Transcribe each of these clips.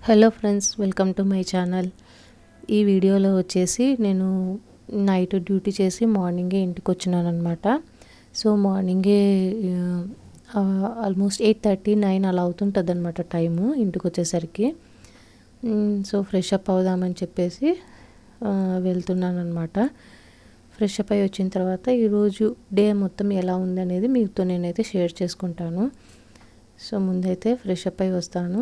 Hello friends, welcome to my channel. ఈ వీడియోలో వచ్చేసి నేను నైట్ డ్యూటీ చేసి మార్నింగే ఇంటికి వచ్చినాను అనమాట. సో మార్నింగే ఆల్మోస్ట్ 8:30-9 అలా అవుతుంటుంది అనమాట టైము ఇంటికి వచ్చేసరికి. సో ఫ్రెష్ అప్ అవుదామని చెప్పేసి వెళ్తున్నాను అనమాట. ఫ్రెష్ అప్ అయి వచ్చిన తర్వాత ఈరోజు డే మొత్తం ఎలా ఉందనేది మీతో నేనైతే షేర్ చేసుకుంటాను. సో ముందైతే ఫ్రెష్ అప్ అయి వస్తాను.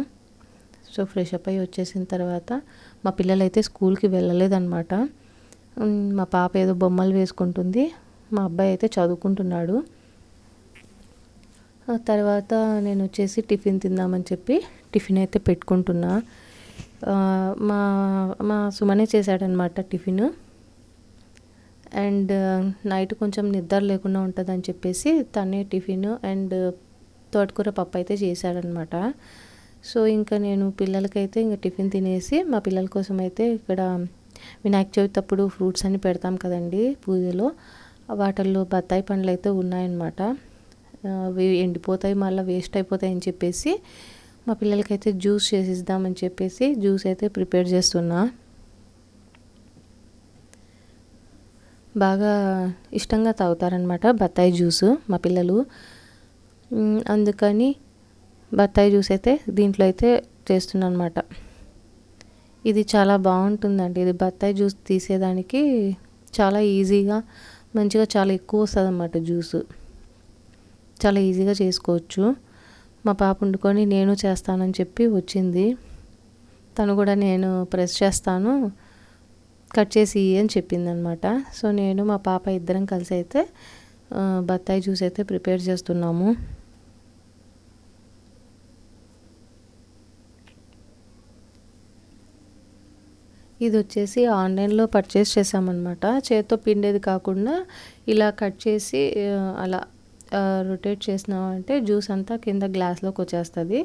సో ఫ్రెష్ అప్ అయ్యి వచ్చేసిన తర్వాత మా పిల్లలైతే స్కూల్కి వెళ్ళలేదన్నమాట. మా పాప ఏదో బొమ్మలు వేసుకుంటుంది, మా అబ్బాయి అయితే చదువుకుంటున్నాడు. ఆ తర్వాత నేను వచ్చేసి టిఫిన్ తిందామని చెప్పి టిఫిన్ అయితే పెట్టుకుంటున్నా. మా మా సుమనే చేశాడనమాట టిఫిన్. అండ్ నైట్ కొంచెం నిద్ర లేకుండా ఉంటుందని చెప్పేసి తనే టిఫిన్ అండ్ తోటకూర పప్పు అయితే చేశాడనమాట. సో ఇంకా నేను పిల్లలకైతే ఇంకా టిఫిన్ తినేసి మా పిల్లల కోసం అయితే ఇక్కడ వినాయక చవితి అప్పుడు ఫ్రూట్స్ అన్ని పెడతాం కదండి పూజలో, వాటిల్లో బత్తాయి పండ్లు అయితే ఉన్నాయన్నమాట. అవి ఎండిపోతాయి, మళ్ళీ వేస్ట్ అయిపోతాయి అని చెప్పేసి మా పిల్లలకైతే జ్యూస్ చేసిద్దామని చెప్పేసి జ్యూస్ అయితే ప్రిపేర్ చేస్తున్నా. బాగా ఇష్టంగా తాగుతారనమాట బత్తాయి జ్యూసు మా పిల్లలు. అందుకని బత్తాయి జ్యూస్ అయితే దీంట్లో అయితే చేస్తున్నాను అనమాట. ఇది చాలా బాగుంటుందండి. ఇది బత్తాయి జ్యూస్ తీసేదానికి చాలా ఈజీగా మంచిగా చాలా ఎక్కువ వస్తుంది అన్నమాట. జ్యూసు చాలా ఈజీగా చేసుకోవచ్చు. మా పాప వండుకొని నేను చేస్తానని చెప్పి వచ్చింది. తను కూడా నేను ప్రెస్ చేస్తాను, కట్ చేసి అని చెప్పింది అనమాట. సో నేను మా పాప ఇద్దరం కలిసి అయితే బత్తాయి జ్యూస్ అయితే ప్రిపేర్ చేస్తున్నాము. ఇది వచ్చేసి ఆన్లైన్లో పర్చేస్ చేసామన్నమాట. చేత్తో పిండేది కాకుండా ఇలా కట్ చేసి అలా రొటేట్ చేసినామంటే జ్యూస్ అంతా కింద గ్లాస్లోకి వచ్చేస్తుంది.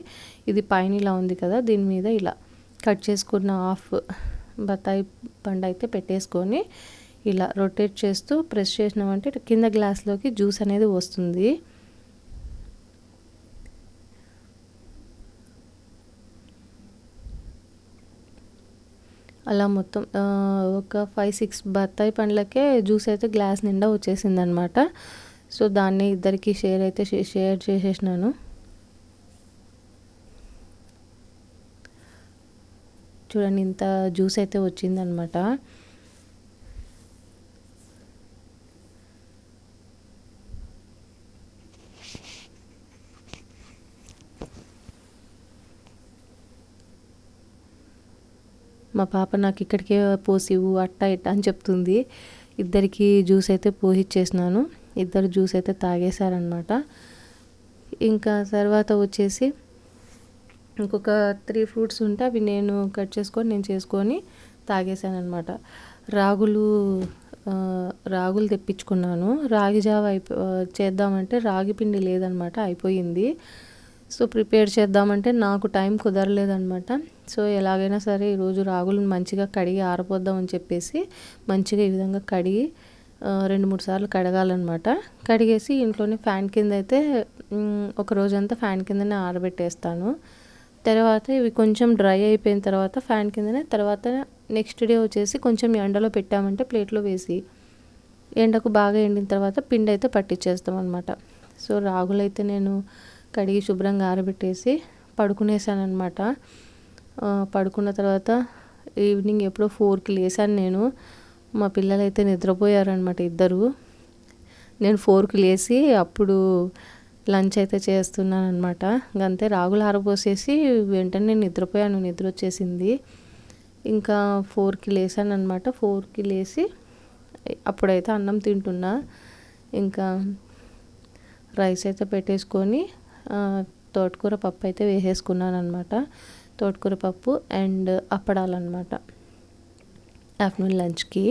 ఇది పైన ఇలా ఉంది కదా, దీని మీద ఇలా కట్ చేసుకున్న హాఫ్ బత్తాయి పండు అయితే పెట్టేసుకొని ఇలా రొటేట్ చేస్తూ ప్రెస్ చేసినామంటే కింద గ్లాస్లోకి జ్యూస్ అనేది వస్తుంది. అలా మొత్తం ఒక 5-6 బత్తాయి పండ్లకే జ్యూస్ అయితే గ్లాస్ నిండా వచ్చేసింది అనమాట. సో దాన్ని ఇద్దరికి షేర్ చేసేసినాను. చూడండి ఇంత జ్యూస్ అయితే వచ్చిందనమాట. మా పాప నాకు ఇక్కడికే పోసివు అట్ట ఇట్ట అని చెప్తుంది. ఇద్దరికి జ్యూస్ అయితే పోసిచ్చేసినాను. ఇద్దరు జ్యూస్ అయితే తాగేశారనమాట. ఇంకా తర్వాత వచ్చేసి ఇంకొక 3 ఫ్రూట్స్ ఉంటే అవి నేను కట్ చేసుకొని తాగేశాను అనమాట. రాగులు తెప్పించుకున్నాను. రాగి జావ చేద్దామంటే రాగి పిండి లేదనమాట, అయిపోయింది. సో ప్రిపేర్ చేద్దామంటే నాకు టైం కుదరలేదనమాట. సో ఎలాగైనా సరే ఈరోజు రాగులను మంచిగా కడిగి ఆరపోద్దామని చెప్పేసి మంచిగా ఈ విధంగా కడిగి 2-3 సార్లు కడగాలన్నమాట. కడిగేసి ఇంట్లోనే ఫ్యాన్ కింద అయితే ఒక రోజంతా ఫ్యాన్ కిందనే ఆరబెట్టేస్తాను. తర్వాత ఇవి కొంచెం డ్రై అయిపోయిన తర్వాత ఫ్యాన్ కిందనే తర్వాత నెక్స్ట్ డే వచ్చేసి కొంచెం ఎండలో పెట్టామంటే ప్లేట్లో వేసి ఎండకు బాగా ఎండిన తర్వాత పిండి అయితే పట్టించేస్తాం అనమాట. సో రాగులు అయితే నేను కడిగి శుభ్రంగా ఆరబెట్టేసి పడుకునేసానమాట. పడుకున్న తర్వాత ఈవినింగ్ ఎప్పుడో 4కి లేసాను నేను. మా పిల్లలైతే నిద్రపోయారనమాట ఇద్దరు. నేను 4కి లేసి అప్పుడు లంచ్ అయితే చేస్తున్నాను అనమాట. అంతే రాగులు ఆరబోసేసి వెంటనే నిద్రపోయాను, నిద్ర వచ్చేసింది. ఇంకా 4కి లేసాను అనమాట. 4కి లేసి అప్పుడైతే అన్నం తింటున్నా. ఇంకా రైస్ అయితే పెట్టేసుకొని తోటకూర పప్పు అయితే వేసేసుకున్నాను అనమాట. తోటకూర పప్పు అండ్ అప్పడాలన్నమాట ఆఫ్టర్నూన్ లంచ్కి.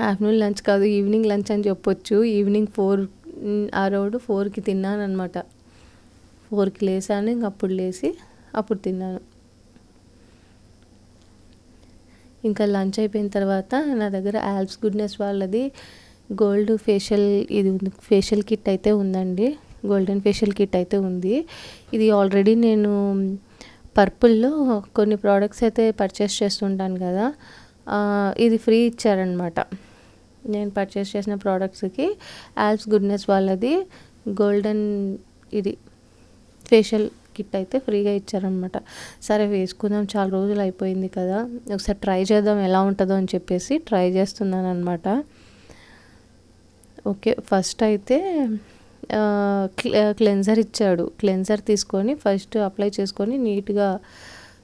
ఆఫ్టర్నూన్ లంచ్ కాదు, ఈవినింగ్ లంచ్ అని చెప్పొచ్చు. ఈవినింగ్ 4కి తిన్నాను అనమాట. 4కి లేసాను, ఇంక అప్పుడు లేసి అప్పుడు తిన్నాను. ఇంకా లంచ్ అయిపోయిన తర్వాత నా దగ్గర ఆల్ప్స్ గుడ్నెస్ వాళ్ళది గోల్డ్ ఫేషియల్ కిట్ అయితే ఉందండి. గోల్డెన్ ఫేషియల్ కిట్ అయితే ఉంది. ఇది ఆల్రెడీ నేను పర్పుల్లో కొన్ని ప్రోడక్ట్స్ అయితే పర్చేస్ చేస్తుంటాను కదా, ఇది ఫ్రీ ఇచ్చారనమాట. నేను పర్చేస్ చేసిన ప్రోడక్ట్స్కి ఆల్ప్స్ గుడ్నెస్ వాళ్ళది గోల్డెన్ ఇది ఫేషియల్ కిట్ అయితే ఫ్రీగా ఇచ్చారనమాట. సరే వేసుకుందాం, చాలా రోజులు అయిపోయింది కదా, ఒకసారి ట్రై చేద్దాం ఎలా ఉంటుందో అని చెప్పేసి ట్రై చేస్తున్నాను అనమాట. ఓకే, ఫస్ట్ అయితే క్లెన్జర్ ఇచ్చాడు. క్లెన్జర్ తీసుకొని ఫస్ట్ అప్లై చేసుకొని నీట్గా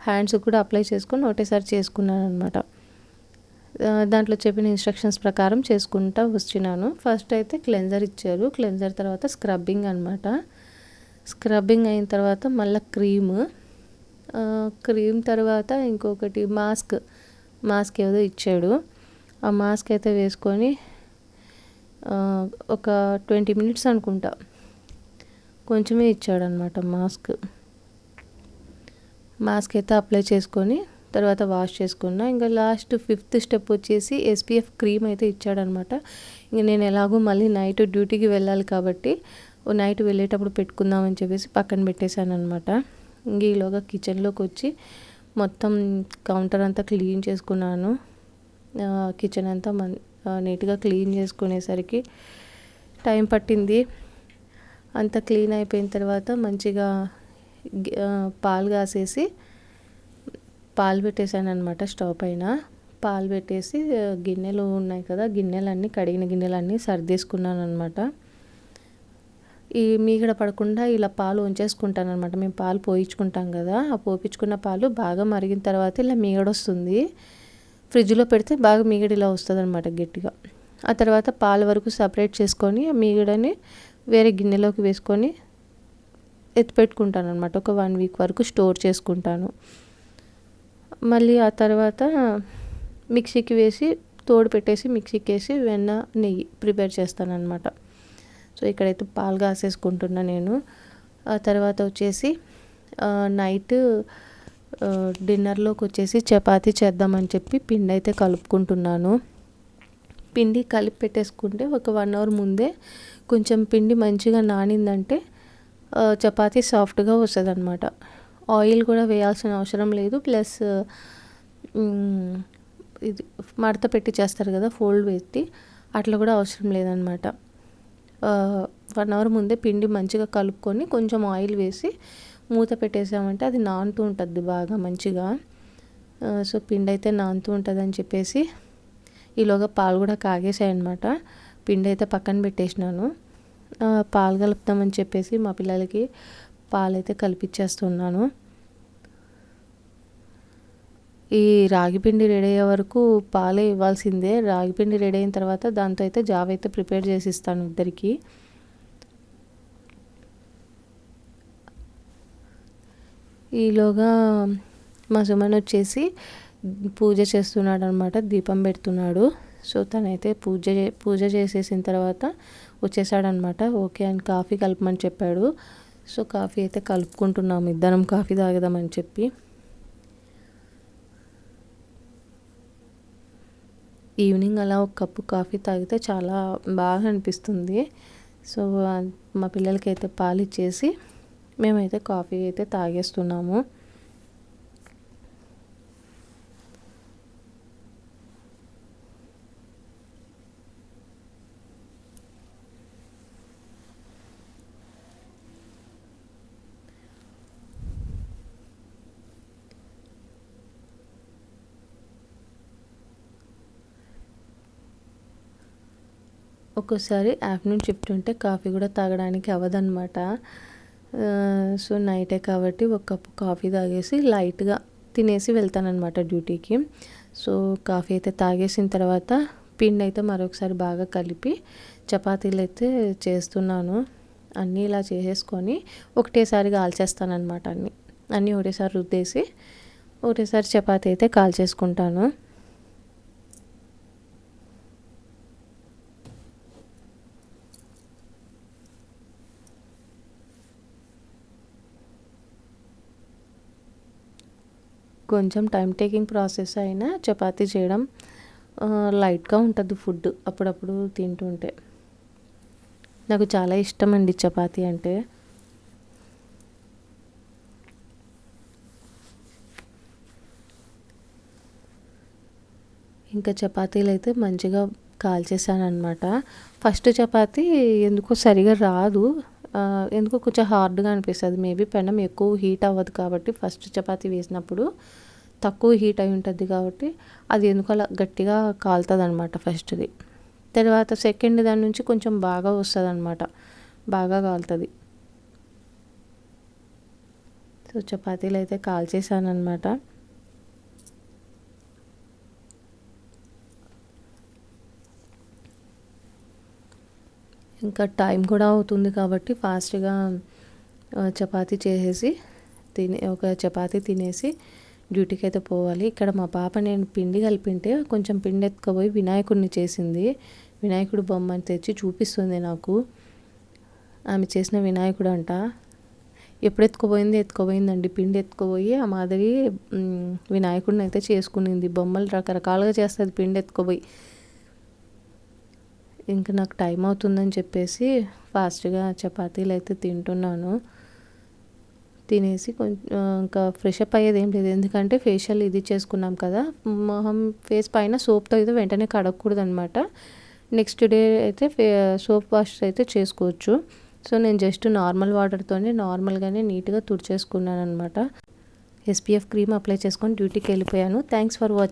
హ్యాండ్స్ కూడా అప్లై చేసుకొని ఒకటేసారి చేసుకున్నాను అనమాట. దాంట్లో చెప్పిన ఇన్స్ట్రక్షన్స్ ప్రకారం చేసుకుంటూ వచ్చినాను. ఫస్ట్ అయితే క్లెన్జర్ ఇచ్చారు, క్లెన్జర్ తర్వాత స్క్రబ్బింగ్ అనమాట. స్క్రబ్బింగ్ అయిన తర్వాత మళ్ళీ క్రీమ్ తర్వాత ఇంకొకటి మాస్క్ ఏదో ఇచ్చాడు. ఆ మాస్క్ అయితే వేసుకొని ఒక 20 minutes అనుకుంటా, కొంచెమే ఇచ్చాడనమాట మాస్క్ అయితే అప్లై చేసుకొని తర్వాత వాష్ చేసుకున్నా. ఇంకా లాస్ట్ 5th స్టెప్ వచ్చేసి SPF క్రీమ్ అయితే ఇచ్చాడనమాట. ఇంక నేను ఎలాగో మళ్ళీ నైట్ డ్యూటీకి వెళ్ళాలి కాబట్టి నైట్ వెళ్ళేటప్పుడు పెట్టుకుందామని చెప్పేసి పక్కన పెట్టేశాను అనమాట. ఇంక ఈలోగా కిచెన్లోకి వచ్చి మొత్తం కౌంటర్ అంతా క్లీన్ చేసుకున్నాను. కిచెన్ అంతా నీట్గా క్లీన్ చేసుకునేసరికి టైం పట్టింది. అంతా క్లీన్ అయిపోయిన తర్వాత మంచిగా పాలు కాసేసి పాలు పెట్టేశాను అనమాట స్టవ్ పైన. పాలు పెట్టేసి గిన్నెలు ఉన్నాయి కదా, కడిగిన గిన్నెలన్నీ సర్దేసుకున్నాను అనమాట. ఈ మీగడ పడకుండా ఇలా పాలు ఉంచేసుకుంటాను అనమాట. మేము పాలు పోయించుకుంటాం కదా, ఆ పోయించుకున్న పాలు బాగా మరిగిన తర్వాత ఇలా మీగడ వస్తుంది. ఫ్రిడ్జ్లో పెడితే బాగా మీగడ ఇలా వస్తుంది అనమాట గట్టిగా. ఆ తర్వాత పాల వరకు సపరేట్ చేసుకొని ఆ మీగడని వేరే గిన్నెలోకి వేసుకొని ఎత్తిపెట్టుకుంటాను అనమాట. ఒక 1 week వరకు స్టోర్ చేసుకుంటాను. మళ్ళీ ఆ తర్వాత మిక్సీకి వేసి తోడు పెట్టేసి మిక్సీకి వేసి వెన్న నెయ్యి ప్రిపేర్ చేస్తాను అనమాట. సో ఇక్కడైతే పాలు కాసేసుకుంటున్నా నేను. ఆ తర్వాత వచ్చేసి నైట్ డిన్నర్లోకి వచ్చేసి చపాతీ చేద్దామని చెప్పి పిండి అయితే కలుపుకుంటున్నాను. పిండి కలిపి పెట్టేసుకుంటే ఒక 1 hour ముందే కొంచెం పిండి మంచిగా నానిందంటే చపాతీ సాఫ్ట్గా వస్తుంది అనమాట. ఆయిల్ కూడా వేయాల్సిన అవసరం లేదు. ప్లస్ ఇది మడత పెట్టి చేస్తారు కదా, ఫోల్డ్ పెట్టి, అట్లా కూడా అవసరం లేదనమాట. 1 hour ముందే పిండి మంచిగా కలుపుకొని కొంచెం ఆయిల్ వేసి మూత పెట్టేసామంటే అది నానుతూ ఉంటుంది బాగా మంచిగా. సో పిండి అయితే నానుతూ ఉంటుంది అని చెప్పేసి ఈలోగా పాలు కూడా కాగేసాయి అనమాట. పిండి అయితే పక్కన పెట్టేసినాను. పాలు కలుపుతామని చెప్పేసి మా పిల్లలకి పాలైతే కలిపిచ్చేస్తున్నాను. ఈ రాగిపిండి రెడీ అయ్యే వరకు పాలే ఇవ్వాల్సిందే. రాగిపిండి రెడీ అయిన తర్వాత దాంతో అయితే జావ అయితే ప్రిపేర్ చేసి ఇస్తాను ఇద్దరికి. ఈలోగా మా సుమన్ వచ్చేసి పూజ చేస్తున్నాడు అనమాట, దీపం పెడుతున్నాడు. సో తనైతే పూజ చేసేసిన తర్వాత వచ్చేసాడనమాట. ఓకే అని కాఫీ కలపమని చెప్పాడు. సో కాఫీ అయితే కలుపుకుంటున్నాము, ఇద్దరం కాఫీ తాగదామని చెప్పి. ఈవినింగ్ అలా ఒక కప్పు కాఫీ తాగితే చాలా బాగా అనిపిస్తుంది. సో మా పిల్లలకి అయితే పాలు ఇచ్చేసి మేమైతే కాఫీ అయితే తాగేస్తున్నాము. ఒక్కోసారి ఆఫ్టర్నూన్ షిఫ్ట్ ఉంటే కాఫీ కూడా తాగడానికి అవ్వదన్నమాట. సో నైటే కాబట్టి ఒక కప్పు కాఫీ తాగేసి లైట్గా తినేసి వెళ్తానన్నమాట డ్యూటీకి. సో కాఫీ అయితే తాగేసిన తర్వాత పిండి అయితే మరొకసారి బాగా కలిపి చపాతీలు అయితే చేస్తున్నాను. అన్నీ ఇలా చేసేసుకొని ఒకటేసారి కాల్చేస్తానన్నమాట. అన్నీ ఒకటేసారి రుద్దేసి ఒకటేసారి చపాతీ అయితే కాల్చేసుకుంటాను. కొంచెం టైం టేకింగ్ ప్రాసెస్ అయినా చపాతీ చేయడం లైట్గా ఉంటుంది ఫుడ్ అప్పుడప్పుడు తింటుంటే. నాకు చాలా ఇష్టం అండి చపాతీ అంటే. ఇంకా చపాతీలు అయితే మంచిగా కాల్చేసానమాట. ఫస్ట్ చపాతీ ఎందుకో సరిగా రాదు, ఎందుకో కొంచెం హార్డ్గా అనిపిస్తుంది. మేబీ పెనం ఎక్కువ హీట్ అవ్వదు కాబట్టి ఫస్ట్ చపాతీ వేసినప్పుడు తక్కువ హీట్ అయి ఉంటుంది కాబట్టి అది ఎందుకు అలా గట్టిగా కాలుతుంది అనమాట ఫస్ట్ది. తర్వాత సెకండ్ దాని నుంచి కొంచెం బాగా వస్తుంది అనమాట, బాగా కాలుతుంది. సో చపాతీలు అయితే కాల్చేసాను అనమాట. ఇంకా టైం కూడా అవుతుంది కాబట్టి ఫాస్ట్గా చపాతీ చేసేసి ఒక చపాతీ తినేసి డ్యూటీకి అయితే పోవాలి. ఇక్కడ మా పాప నేను పిండి కలిపింటే కొంచెం పిండి ఎత్తుకుపోయి వినాయకుడిని చేసింది. వినాయకుడు బొమ్మని తెచ్చి చూపిస్తుంది నాకు. ఆమె చేసిన వినాయకుడు అంట. ఎప్పుడు ఎత్తుకుపోయిందండి, పిండి ఎత్తుకుపోయి ఆ మాదిరి వినాయకుడిని అయితే చేసుకునింది. బొమ్మలు రకరకాలుగా చేస్తుంది పిండి ఎత్తుకుపోయి. ఇంకా నాకు టైం అవుతుందని చెప్పేసి ఫాస్ట్గా చపాతీలు అయితే తింటున్నాను. తినేసి ఇంకా ఫ్రెష్ అప్ అయ్యేది ఏం లేదు, ఎందుకంటే ఫేషియల్ ఇది చేసుకున్నాం కదా, మొహం ఫేస్ పైన సోప్తో అయితే వెంటనే కడగకూడదు అనమాట. నెక్స్ట్ డే అయితే సోప్ వాష్ అయితే చేసుకోవచ్చు. సో నేను జస్ట్ నార్మల్ వాటర్తోనే నార్మల్గానే నీట్గా తుడిచేసుకున్నాను అనమాట. SPF క్రీమ్ అప్లై చేసుకొని డ్యూటీకి వెళ్ళిపోయాను. Thanks for watching.